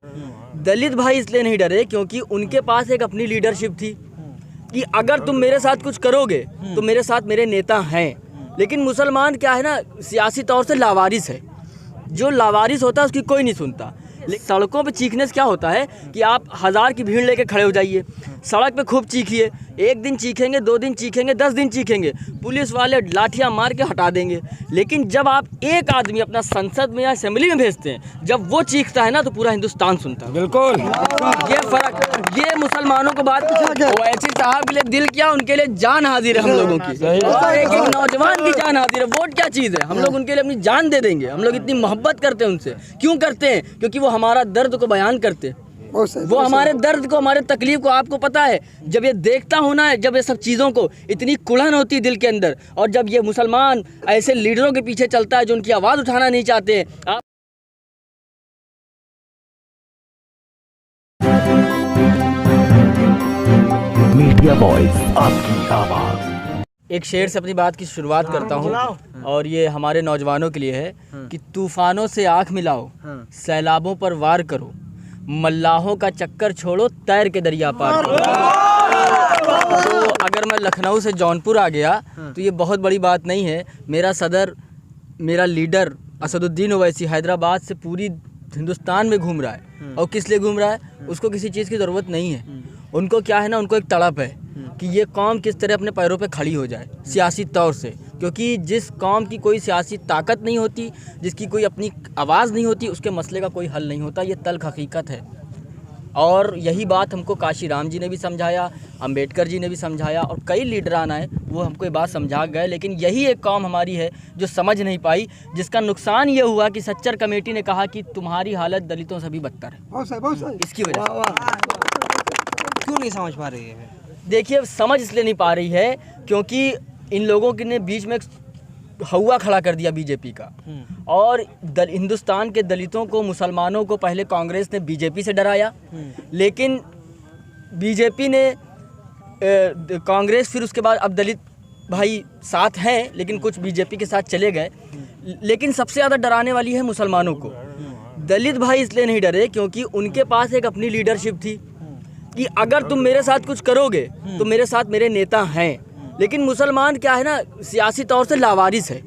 दलित भाई इसलिए नहीं डरे क्योंकि उनके पास एक अपनी लीडरशिप थी कि अगर तुम मेरे साथ कुछ करोगे तो मेरे साथ मेरे नेता हैं। लेकिन मुसलमान क्या है ना, सियासी तौर से लावारिस है। जो लावारिस होता है उसकी कोई नहीं सुनता। सड़कों पे चीखने से क्या होता है कि आप 1000 की भीड़ लेके खड़े हो जाइए, सड़क पे खूब चीखिए, 1 दिन चीखेंगे, 2 दिन चीखेंगे, 10 दिन चीखेंगे, पुलिस वाले लाठियां मार के हटा देंगे। लेकिन जब आप एक आदमी अपना संसद में या असेंबली में भेजते हैं, जब वो चीखता है ना तो पूरा हिंदुस्तान सुनता है। बिल्कुल ये फर्क, ये मुसलमानों को बात ओवैसी साहब के लिए दिल क्या, उनके लिए जान हाजिर है हम लोगों की। और एक नौजवान की जान हाजिर है। वोट क्या चीज़ है, हम लोग उनके लिए अपनी जान दे देंगे। हम लोग इतनी मोहब्बत करते हैं उनसे। क्यों करते हैं? क्योंकि वो हमारा दर्द को बयान करते हैं। वो हमारे दर्द को, हमारे तकलीफ को, आपको पता है जब ये देखता हूँ ना, जब ये सब चीज़ों को इतनी कुड़न होती है दिल के अंदर, और जब ये मुसलमान ऐसे लीडरों के पीछे चलता है जो उनकी आवाज़ उठाना नहीं चाहते हैं। आप मीडिया वॉइस, आपकी आवाज़। एक शेर से अपनी बात की शुरुआत करता हूँ, और ये हमारे नौजवानों के लिए है कि तूफानों से आँख मिलाओ, सैलाबों पर वार करो, मल्लाहों का चक्कर छोड़ो, तैर के दरिया पार करो। तो अगर मैं लखनऊ से जौनपुर आ गया तो ये बहुत बड़ी बात नहीं है। मेरा सदर, मेरा लीडर असदुद्दीन ओवैसी हैदराबाद से पूरी हिंदुस्तान में घूम रहा है। और किस लिए घूम रहा है? उसको किसी चीज़ की ज़रूरत नहीं है। उनको क्या है ना, उनको एक तड़प है कि ये कौम किस तरह अपने पैरों पे खड़ी हो जाए सियासी तौर से। क्योंकि जिस कौम की कोई सियासी ताकत नहीं होती, जिसकी कोई अपनी आवाज़ नहीं होती, उसके मसले का कोई हल नहीं होता। ये तल्ख हकीकत है। और यही बात हमको काशी राम जी ने भी समझाया, अंबेडकर जी ने भी समझाया, और कई लीडरान आए वो हमको ये बात समझा गए। लेकिन यही एक कौम हमारी है जो समझ नहीं पाई, जिसका नुकसान ये हुआ कि सच्चर कमेटी ने कहा कि तुम्हारी हालत दलितों से भी बदतर है। इसकी वजह से क्यों नहीं समझ पा रही है? देखिए, समझ इसलिए नहीं पा रही है क्योंकि इन लोगों के ने बीच में हवा खड़ा कर दिया बीजेपी का। और हिंदुस्तान के दलितों को, मुसलमानों को पहले कांग्रेस ने बीजेपी से डराया, लेकिन बीजेपी ने कांग्रेस, फिर उसके बाद अब दलित भाई साथ हैं लेकिन कुछ बीजेपी के साथ चले गए। लेकिन सबसे ज़्यादा डराने वाली है मुसलमानों को। दलित भाई इसलिए नहीं डरे क्योंकि उनके पास एक अपनी लीडरशिप थी कि अगर तुम मेरे साथ कुछ करोगे तो मेरे साथ मेरे नेता हैं। लेकिन मुसलमान क्या है ना, सियासी तौर से लावारिस है।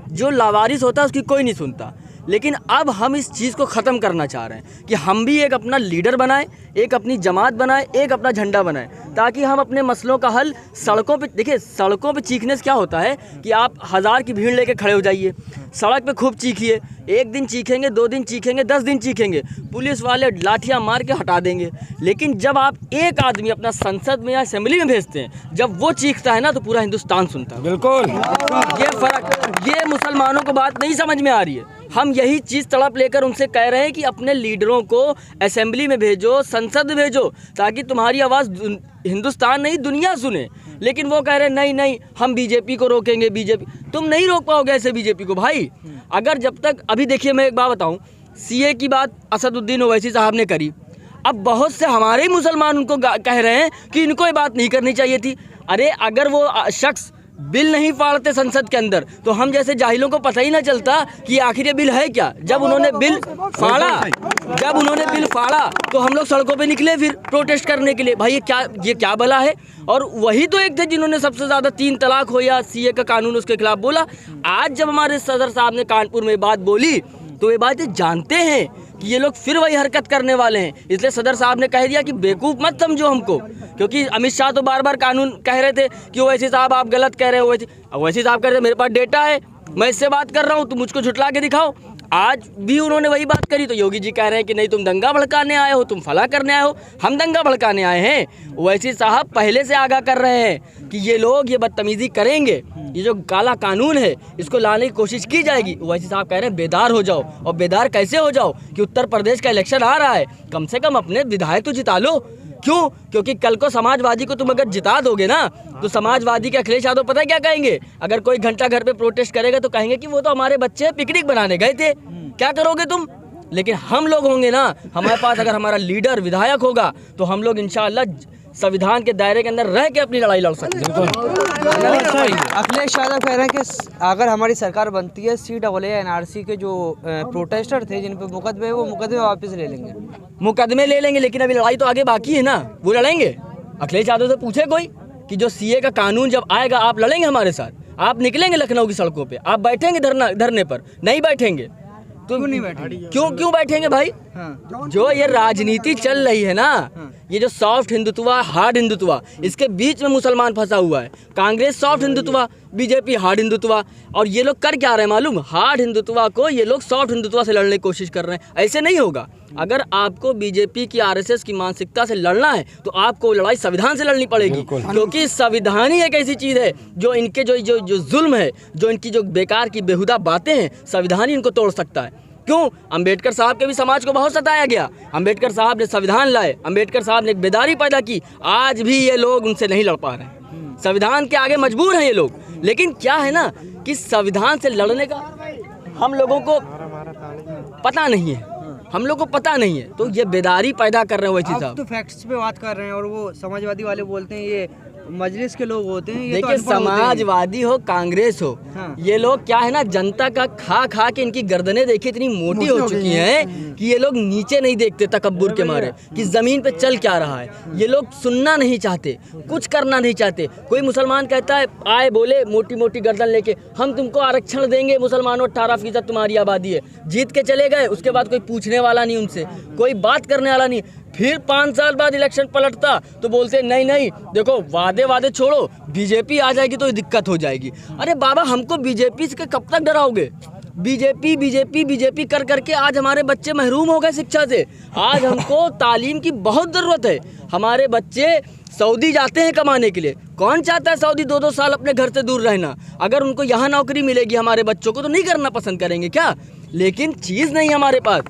जो लावारिस होता है उसकी कोई नहीं सुनता। लेकिन अब हम इस चीज़ को ख़त्म करना चाह रहे हैं कि हम भी एक अपना लीडर बनाएं, एक अपनी जमात बनाएं, एक अपना झंडा बनाएं, ताकि हम अपने मसलों का हल सड़कों पे, देखिए सड़कों पे चीखने से क्या होता है कि आप 1000 की भीड़ लेके खड़े हो जाइए, सड़क पे खूब चीखिए, 1 दिन चीखेंगे, 2 दिन चीखेंगे, 10 दिन चीखेंगे, पुलिस वाले लाठियां मार के हटा देंगे। लेकिन जब आप एक आदमी अपना संसद में या असेंबली में भेजते हैं, जब वो चीखता है ना तो पूरा हिंदुस्तान सुनता है। बिल्कुल ये फर्क, ये मुसलमानों को बात नहीं समझ में आ रही है। हम यही चीज़ तड़प लेकर उनसे कह रहे हैं कि अपने लीडरों को असेंबली में भेजो, संसद में भेजो, ताकि तुम्हारी आवाज़ हिंदुस्तान नहीं दुनिया सुने। लेकिन वो कह रहे हैं नहीं नहीं, हम बीजेपी को रोकेंगे। बीजेपी, तुम नहीं रोक पाओगे ऐसे बीजेपी को भाई। अगर जब तक, अभी देखिए मैं एक बात बताऊं, सीए की बात असदुद्दीन ओवैसी साहब ने करी, अब बहुत से हमारे ही मुसलमान उनको कह रहे हैं कि इनको ये बात नहीं करनी चाहिए थी। अरे अगर वो शख्स बिल नहीं फाड़ते संसद के अंदर तो हम जैसे जाहिलों को पता ही ना चलता कि आखिर ये बिल है क्या। जब उन्होंने बिल फाड़ा तो हम लोग सड़कों पे निकले फिर प्रोटेस्ट करने के लिए। भाई ये क्या भला है। और वही तो एक थे जिन्होंने सबसे ज़्यादा 3 तलाक हो या सीए का कानून उसके खिलाफ बोला। आज जब हमारे सदर साहब ने कानपुर में बात बोली तो ये बात जानते हैं कि ये लोग फिर वही हरकत करने वाले हैं। इसलिए सदर साहब ने कह दिया कि बेवकूफ़ मत समझो हमको, क्योंकि अमित शाह तो बार बार कानून कह रहे थे कि ओवैसी साहब आप गलत कह रहे हो। ओवैसी साहब कह रहे थे मेरे पास डेटा है, मैं इससे बात कर रहा हूँ, तुम मुझको झुटला के दिखाओ। आज भी उन्होंने वही बात करी तो योगी जी कह रहे हैं कि नहीं तुम दंगा भड़काने आए हो, तुम फला करने आए हो। हम दंगा भड़काने आए हैं? ओवैसी साहब पहले से आगाह कर रहे हैं कि ये लोग ये बदतमीज़ी करेंगे, ये जो काला कानून है इसको लाने की कोशिश की जाएगी। ओवैसी साहब कह रहे हैं बेदार हो जाओ। और बेदार कैसे हो जाओ कि उत्तर प्रदेश का इलेक्शन आ रहा है, कम से कम अपने विधायक तो जिता लो। क्यों? क्योंकि कल को समाजवादी को तुम अगर जिता दोगे ना तो समाजवादी के अखिलेश यादव पता है क्या कहेंगे? अगर कोई घंटा घर पे प्रोटेस्ट करेगा तो कहेंगे कि वो तो हमारे बच्चे पिकनिक बनाने गए थे। क्या करोगे तुम? लेकिन हम लोग होंगे ना, हमारे पास अगर हमारा लीडर विधायक होगा तो हम लोग इंशाअल्लाह संविधान के दायरे के अंदर रह के अपनी लड़ाई लड़ सकते हैं। अखिलेश यादव कह रहे हैं कि अगर हमारी सरकार बनती है CAA NRC के जो प्रोटेस्टर थे जिन पे मुकदमे, वो मुकदमे वापस ले लेंगे। मुकदमे ले लेंगे, लेकिन अभी लड़ाई तो आगे बाकी है ना, वो लड़ेंगे। अखिलेश यादव से पूछे कोई कि जो CA का कानून जब आएगा आप लड़ेंगे हमारे साथ? आप निकलेंगे लखनऊ की सड़कों पे, आप बैठेंगे धरने पर? नहीं बैठेंगे। तो क्यों नहीं बैठेंगे? क्यों बैठेंगे भाई? हाँ। जो ये राजनीति चल रही है ना, ये जो सॉफ्ट हिंदुत्व हार्ड हिंदुत्व, इसके बीच में मुसलमान फंसा हुआ है। Congress soft Hindutva, BJP hard Hindutva, और ये लोग कर क्या रहे हैं मालूम? हार्ड हिंदुत्व को ये लोग सॉफ्ट हिंदुत्व से लड़ने की कोशिश कर रहे हैं। ऐसे नहीं होगा। अगर आपको बीजेपी की RSS की मानसिकता से लड़ना है तो आपको लड़ाई संविधान से लड़नी पड़ेगी, क्योंकि संविधान ही एक ऐसी चीज़ है जो इनके जो जुल्म है, जो इनकी जो बेकार की बेहुदा बातें हैं, संविधान ही इनको तोड़ सकता है। क्यों? अंबेडकर साहब के भी समाज को बहुत सताया गया। अंबेडकर साहब ने संविधान लाए, अंबेडकर साहब ने एक बेदारी पैदा की, आज भी ये लोग उनसे नहीं लड़ पा रहे हैं। संविधान के आगे मजबूर हैं ये लोग। लेकिन क्या है ना कि संविधान से लड़ने का हम लोगों को पता नहीं है, हम लोग को पता नहीं है, तो ये बेदारी पैदा कर रहे हैं वैसी साहब। तो फैक्ट्स पे बात कर रहे हैं और वो समाजवादी वाले बोलते हैं ये मजलिस के लोग होते हैं। देखिए, समाजवादी हो कांग्रेस हो, हाँ। ये लोग क्या है ना, जनता का खा के इनकी गर्दनें देखिए इतनी मोटी हो चुकी हैं कि ये लोग नीचे नहीं देखते तकब्बुर के मारे कि जमीन पे चल क्या रहा है। ये लोग सुनना नहीं चाहते, कुछ करना नहीं चाहते। कोई मुसलमान कहता है, आए बोले मोटी मोटी गर्दन लेके, हम तुमको आरक्षण देंगे मुसलमानों, 18% तुम्हारी आबादी है, जीत के चले गए। उसके बाद कोई पूछने वाला नहीं उनसे, कोई बात करने वाला नहीं। फिर 5 साल बाद इलेक्शन पलटता तो बोलते नहीं देखो, वादे छोड़ो, बीजेपी आ जाएगी तो दिक्कत हो जाएगी। अरे बाबा, हमको बीजेपी से कब तक डराओगे? बीजेपी कर करके आज हमारे बच्चे महरूम हो गए शिक्षा से। आज हमको तालीम की बहुत ज़रूरत है। हमारे बच्चे सऊदी जाते हैं कमाने के लिए। कौन चाहता है सऊदी 2-2 साल अपने घर से दूर रहना? अगर उनको यहाँ नौकरी मिलेगी हमारे बच्चों को तो नहीं करना पसंद करेंगे क्या? लेकिन चीज़ नहीं हमारे पास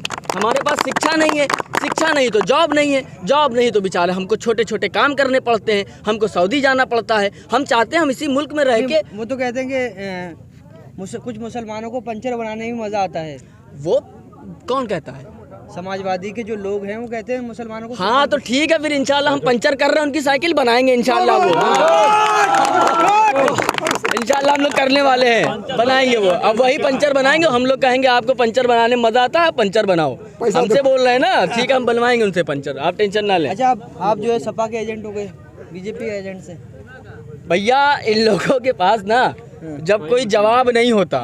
शिक्षा नहीं है, शिक्षा नहीं तो जॉब नहीं है, जॉब नहीं तो बेचारे हमको छोटे छोटे काम करने पड़ते हैं, हमको सऊदी जाना पड़ता है। हम चाहते हैं हम इसी मुल्क में रह के। वो तो कहते हैं कि कुछ मुसलमानों को पंचर बनाने में मज़ा आता है। वो कौन कहता है? समाजवादी के जो लोग हैं वो कहते हैं मुसलमानों को। हाँ तो ठीक है, फिर इंशाल्लाह हम पंचर कर रहे हैं, उनकी साइकिल बनाएंगे इंशाल्लाह। वो इंशाल्लाह हम लोग करने वाले हैं, बनाएंगे वो। अब वही पंचर बनाएंगे, हम लोग कहेंगे आपको पंचर बनाने में मजा आता है, पंचर बनाओ। हमसे बोल रहे हैं ना, ठीक है, हम बनवाएंगे उनसे पंचर, आप टेंशन ना लें। अच्छा, आप जो है सपा के एजेंट हो गए बीजेपी एजेंट से? भैया, इन लोगों के पास ना जब कोई जवाब नहीं होता,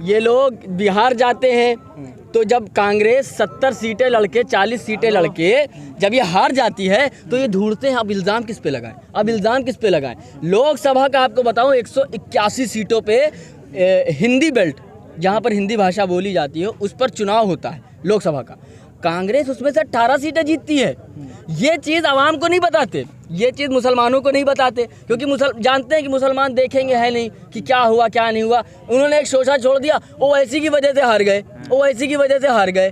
ये लोग बिहार जाते हैं तो जब कांग्रेस 70 सीटें लड़के 40 सीटें लड़के जब ये हार जाती है तो ये ढूंढते हैं अब इल्ज़ाम किस पे लगाएं, लोकसभा का आपको बताऊं 181 सीटों पे हिंदी बेल्ट, जहां पर हिंदी भाषा बोली जाती है, उस पर चुनाव होता है लोकसभा का। कांग्रेस उसमें से 18 सीटें जीतती है। ये चीज़ आवाम को नहीं बताते, ये चीज़ मुसलमानों को नहीं बताते, क्योंकि जानते हैं कि मुसलमान देखेंगे है नहीं कि क्या हुआ क्या नहीं हुआ। उन्होंने एक शोषा छोड़ दिया, ओवैसी की वजह से हार गए,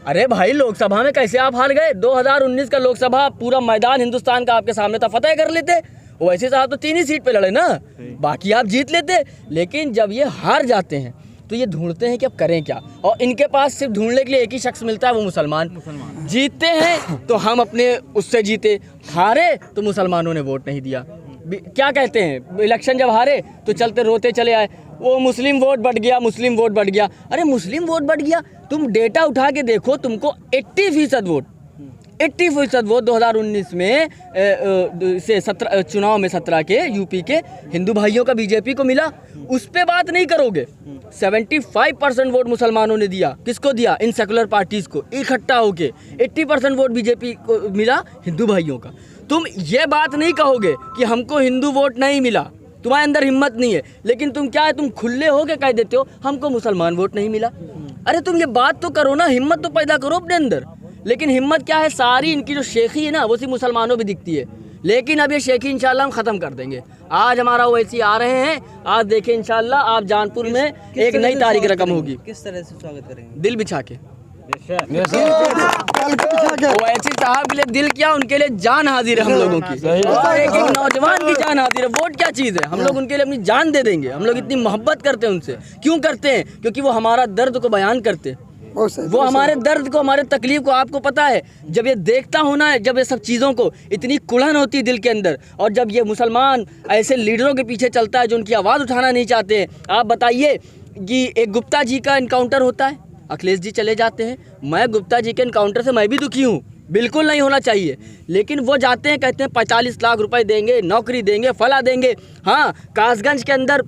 अरे भाई, लोकसभा में कैसे आप हार गए? 2019 का लोकसभा पूरा मैदान हिंदुस्तान का आपके सामने था, फतेह कर लेते। ओवैसी साहब तो 3 ही सीट पे लड़े ना, बाकी आप जीत लेते। लेकिन जब ये हार जाते हैं तो ये ढूंढते हैं कि अब करें क्या, और इनके पास सिर्फ ढूंढने के लिए एक ही शख्स मिलता है, वो मुसलमान। जीतते हैं तो हम अपने उससे जीते, हारे तो मुसलमानों ने वोट नहीं दिया। क्या कहते हैं, इलेक्शन जब हारे तो चलते रोते चले आए, वो मुस्लिम वोट बढ़ गया। अरे मुस्लिम वोट बढ़ गया, तुम डेटा उठा के देखो, तुमको 80% वोट 2019 में से 17 चुनाव में 17 के यूपी के हिंदू भाइयों का बीजेपी को मिला। उस पे बात नहीं करोगे। 75% वोट मुसलमानों ने दिया। किसको दिया? इन सेकुलर पार्टीज़ को इकट्ठा होके। 80% वोट बीजेपी को मिला हिंदू भाइयों का। तुम ये बात नहीं कहोगे कि हमको हिंदू वोट नहीं मिला, तुम्हारे अंदर हिम्मत नहीं है, लेकिन तुम क्या है, तुम खुले हो के कह देते हो हमको मुसलमान वोट नहीं मिला। अरे तुम ये बात तो करो ना, हिम्मत तो पैदा करो अपने अंदर। लेकिन हिम्मत क्या है, सारी इनकी जो शेखी है ना, वो सिर्फ मुसलमानों में दिखती है। लेकिन अब ये शेखी इंशाल्लाह हम ख़त्म कर देंगे। आज हमारा ओवैसी आ रहे हैं, आज देखें इंशाल्लाह आप जानपुर में एक नई तारीख रकम होगी। किस तरह से स्वागत करेंगे? दिल बिछा के। ओवैसी साहब के लिए दिल क्या, उनके लिए जान हाजिर है हम लोगों की, और एक नौजवान की जान हाजिर है। वोट क्या चीज़ है, हम लोग उनके लिए अपनी जान दे देंगे। हम लोग इतनी मोहब्बत करते हैं उनसे। क्यों करते हैं? क्योंकि वो हमारा दर्द को बयान करते हैं। बहुत सही, वो बहुत हमारे दर्द को, हमारे तकलीफ को, आपको पता है जब ये देखता हूँ ना, जब ये सब चीज़ों को इतनी कुड़न होती है दिल के अंदर, और जब ये मुसलमान ऐसे लीडरों के पीछे चलता है जो उनकी आवाज़ उठाना नहीं चाहते हैं। आप बताइए कि एक गुप्ता जी का इनकाउंटर होता है, अखिलेश जी चले जाते हैं, मैं गुप्ता जी के इनकाउंटर से मैं भी दुखी हूँ, बिल्कुल नहीं होना चाहिए, लेकिन वो जाते हैं कहते हैं 45 लाख रुपए देंगे, नौकरी देंगे, फला देंगे। हाँ, कासगंज के अंदर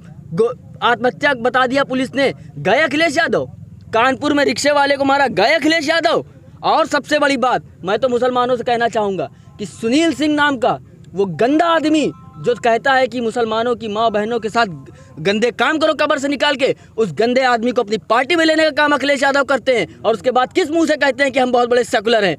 आत्महत्या बता दिया पुलिस ने, गए अखिलेश यादव। कानपुर में रिक्शे वाले को मारा, गए अखिलेश यादव। और सबसे बड़ी बात, मैं तो मुसलमानों से कहना चाहूँगा कि सुनील सिंह नाम का वो गंदा आदमी जो कहता है कि मुसलमानों की माँ बहनों के साथ गंदे काम करो कब्र से निकाल के, उस गंदे आदमी को अपनी पार्टी में लेने का काम अखिलेश यादव करते हैं, और उसके बाद किस मुंह से कहते हैं कि हम बहुत बड़े सेकुलर हैं।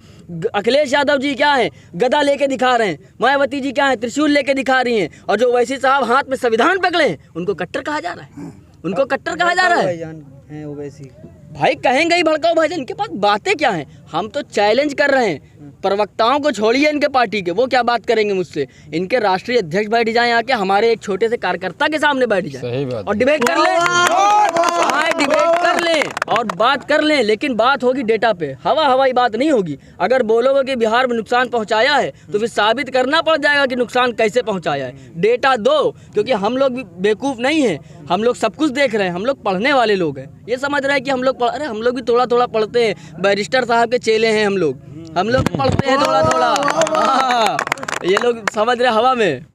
अखिलेश यादव जी क्या हैं, गदा लेके दिखा रहे हैं, मायावती जी क्या हैं, त्रिशूल लेके दिखा रही हैं, और जो वैसी साहब हाथ में संविधान पकड़े हैं उनको कट्टर कहा जा रहा है, उनको कट्टर कहा जा रहा है। ओवैसी भाई कहेंगे ही भड़काओ भाईजान, इनके पास बातें क्या हैं। हम तो चैलेंज कर रहे हैं, प्रवक्ताओं को छोड़िए इनके पार्टी के, वो क्या बात करेंगे मुझसे। इनके राष्ट्रीय अध्यक्ष बैठ जाएं आके हमारे एक छोटे से कार्यकर्ता के सामने बैठ जाएं और डिबेट कर लें, डिबेट कर लें और बात कर लें, लेकिन बात होगी डेटा पे, हवाई बात नहीं होगी। अगर बोलोगे कि बिहार में नुकसान पहुंचाया है तो फिर साबित करना पड़ जाएगा कि नुकसान कैसे पहुंचाया है। डेटा दो, क्योंकि हम लोग भी बेवकूफ़ नहीं हैं, हम लोग सब कुछ देख रहे हैं, हम लोग पढ़ने वाले लोग हैं। ये समझ रहे हैं कि हम लोग अरे हम लोग भी थोड़ा थोड़ा पढ़ते हैं, बैरिस्टर साहब के चेले हैं हम लोग पढ़ते हैं थोड़ा थोड़ा। ये लोग समझ रहे हवा में।